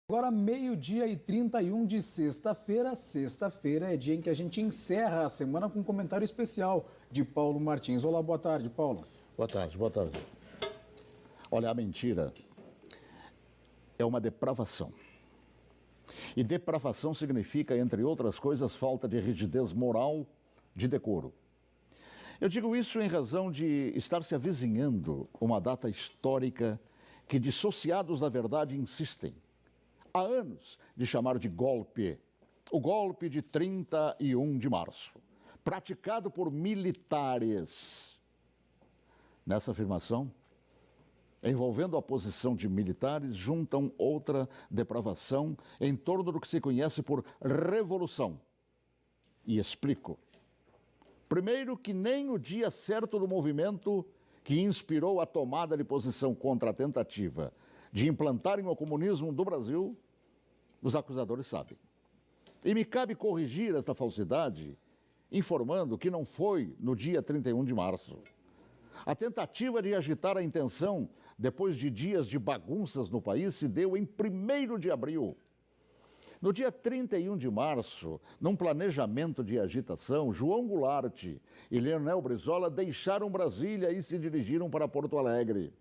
Agora, meio-dia e 31 de sexta-feira. Sexta-feira é dia em que a gente encerra a semana com um comentário especial de Paulo Martins. Olá, boa tarde, Paulo. Boa tarde, boa tarde. Olha, a mentira é uma depravação. E depravação significa, entre outras coisas, falta de rigidez moral, de decoro. Eu digo isso em razão de estar se avizinhando uma data histórica que dissociados da verdade insistem há anos de chamar de golpe, o golpe de 31 de março, praticado por militares. Nessa afirmação, envolvendo a posição de militares, juntam outra depravação em torno do que se conhece por revolução. E explico. Primeiro, que nem o dia certo do movimento que inspirou a tomada de posição contra a tentativa de implantarem o comunismo do Brasil, os acusadores sabem. E me cabe corrigir esta falsidade, informando que não foi no dia 31 de março. A tentativa de agitar a intenção, depois de dias de bagunças no país, se deu em 1º de abril. No dia 31 de março, num planejamento de agitação, João Goulart e Leonel Brizola deixaram Brasília e se dirigiram para Porto Alegre,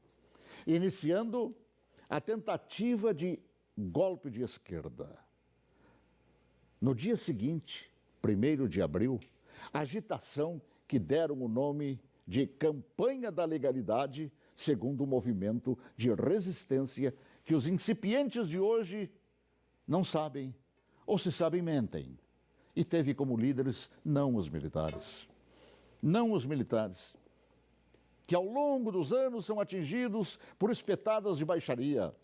iniciando a tentativa de golpe de esquerda. No dia seguinte, 1º de abril, agitação que deram o nome de Campanha da Legalidade, segundo o movimento de resistência que os incipientes de hoje não sabem, ou se sabem, mentem. E teve como líderes não os militares. Não os militares, que ao longo dos anos são atingidos por espetadas de baixaria.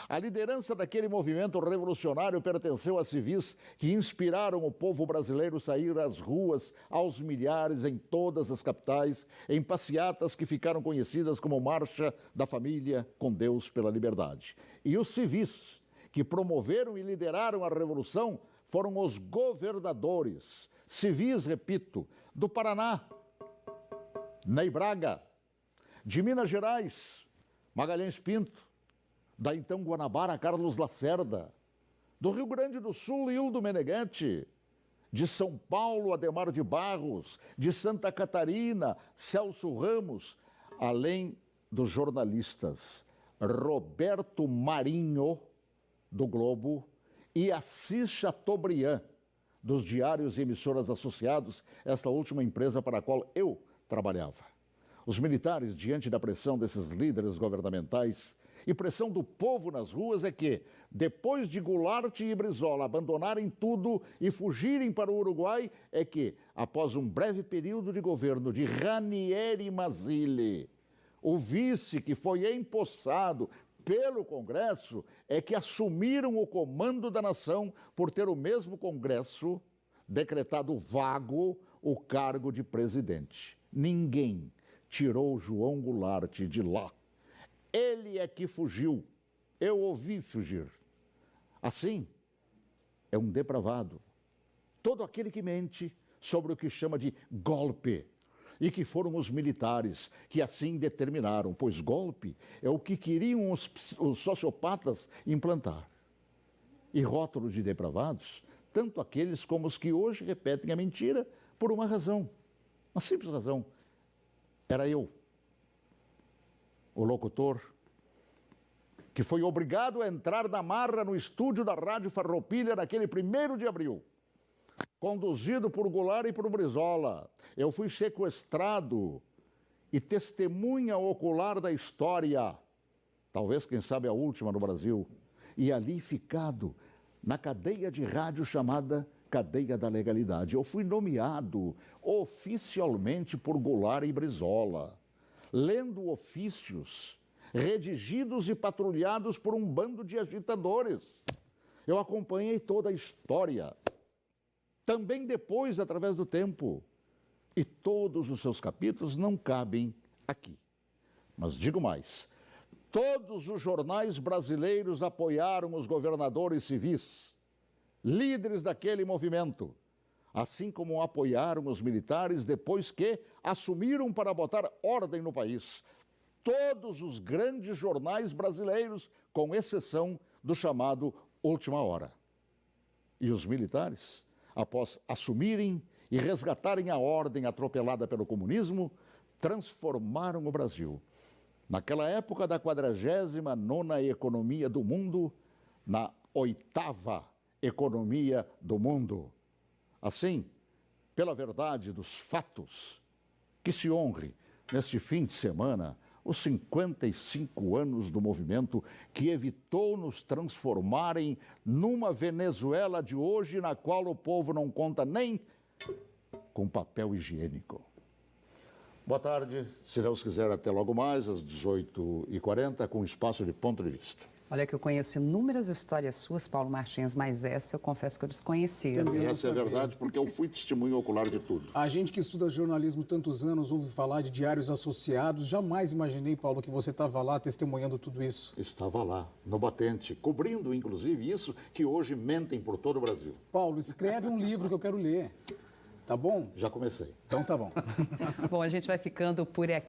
A liderança daquele movimento revolucionário pertenceu a civis que inspiraram o povo brasileiro a sair às ruas aos milhares em todas as capitais, em passeatas que ficaram conhecidas como Marcha da Família com Deus pela Liberdade. E os civis que promoveram e lideraram a revolução foram os governadores, civis, repito, do Paraná, Ney Braga, de Minas Gerais, Magalhães Pinto, da então Guanabara, Carlos Lacerda, do Rio Grande do Sul, Hildo Meneghetti, de São Paulo, Adhemar de Barros, de Santa Catarina, Celso Ramos, além dos jornalistas Roberto Marinho, do Globo, e Assis Chateaubriand, dos diários e emissoras associados, esta última empresa para a qual eu trabalhava. Os militares, diante da pressão desses líderes governamentais e pressão do povo nas ruas, é que, depois de Goulart e Brizola abandonarem tudo e fugirem para o Uruguai, é que, após um breve período de governo de Ranieri Mazzilli, o vice que foi empossado pelo Congresso, é que assumiram o comando da nação por ter o mesmo Congresso decretado vago o cargo de presidente. Ninguém tirou João Goulart de lá. Ele é que fugiu. Eu ouvi fugir. Assim, é um depravado. Todo aquele que mente sobre o que chama de golpe. E que foram os militares que assim determinaram, pois golpe é o que queriam os sociopatas implantar. E rótulo de depravados, tanto aqueles como os que hoje repetem a mentira por uma razão, uma simples razão. Era eu, o locutor, que foi obrigado a entrar na marra no estúdio da Rádio Farroupilha naquele 1º de abril, conduzido por Goulart e por Brizola. Eu fui sequestrado e testemunha ocular da história, talvez, quem sabe, a última no Brasil, e ali ficado na cadeia de rádio chamada Cadeia da Legalidade. Eu fui nomeado oficialmente por Goulart e Brizola, lendo ofícios redigidos e patrulhados por um bando de agitadores. Eu acompanhei toda a história, também depois, através do tempo, e todos os seus capítulos não cabem aqui. Mas digo mais, todos os jornais brasileiros apoiaram os governadores civis, líderes daquele movimento, assim como apoiaram os militares depois que assumiram para botar ordem no país. Todos os grandes jornais brasileiros, com exceção do chamado última hora. E os militares, após assumirem e resgatarem a ordem atropelada pelo comunismo, transformaram o Brasil, naquela época da 49ª economia do mundo, na 8ª economia do mundo. Assim, pela verdade dos fatos, que se honre neste fim de semana os 55 anos do movimento que evitou nos transformarem numa Venezuela de hoje, na qual o povo não conta nem com papel higiênico. Boa tarde, se Deus quiser, até logo mais, às 18h40, com espaço de ponto de vista. Olha que eu conheço inúmeras histórias suas, Paulo Martins, mas essa eu confesso que eu desconhecia. E essa é verdade, porque eu fui testemunho ocular de tudo. A gente que estuda jornalismo tantos anos ouve falar de diários associados. Jamais imaginei, Paulo, que você estava lá testemunhando tudo isso. Estava lá, no batente, cobrindo, inclusive, isso que hoje mentem por todo o Brasil. Paulo, escreve um livro que eu quero ler. Tá bom? Já comecei. Então tá bom. Bom, a gente vai ficando por aqui.